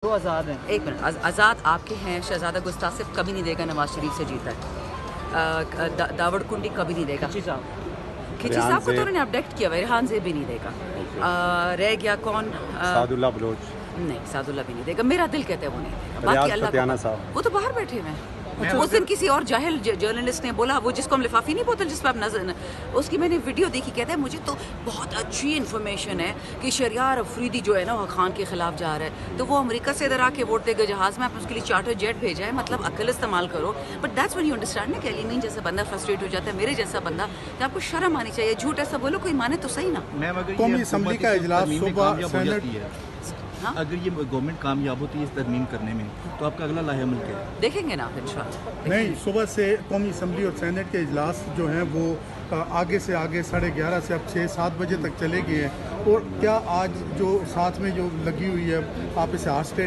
वो आज़ाद हैं। एक मिनट, आज़ाद आपके हैं। शहजादा गुस्तासिफ कभी नहीं देगा नवाज शरीफ से जीता है। दावड़ कुंडी कभी नहीं देगा। खिची साहब को तो उन्होंने अपडेट किया हुआ है। रेहान ज़ेब भी नहीं देगा। रह गया कौन? सादुल्ला बलोच नहीं, सादुल्ला भी नहीं देगा। मेरा दिल कहता है वो नहीं देगा। बाकी अल्लाह, वो तो बाहर बैठे हुए हैं। उस दिन किसी और जाहिल जर्नलिस्ट ने बोला, वो जिसको हम लिफाफी नहीं बोतल जिस पर आप नजर, उसकी मैंने वीडियो देखी, कहता है मुझे तो बहुत अच्छी इन्फॉर्मेशन है कि शरियार अफरीदी जो है ना वो खान के खिलाफ जा रहा है, तो वो अमेरिका से इधर आके वोट देगा जहाज़ में, आपने उसके लिए चार्टर जेट भेजा है। मतलब अक्ल इस्तेमाल करो। But that's when you understand ना कि अलीमीन जैसा बंदा फ्रस्ट्रेट हो जाता है, मेरे जैसा बंदा, कि आपको शर्म आनी चाहिए। झूठ ऐसा बोलो कोई माने तो सही ना। कौमी असम्बली का इजलास सुबह, हाँ? अगर ये गवर्नमेंट कामयाब होती है इस तरमीम करने में, तो आपका अगला लाहेअमल क्या है? देखेंगे ना इंशाल्लाह। नहीं, सुबह से कौमी असम्बली और सेनेट के इजलास जो हैं वो आगे से आगे 11:30 से अब 6-7 बजे तक चले गए हैं। और क्या आज जो साथ में जो लगी हुई है आप इसे हार्ट स्टेट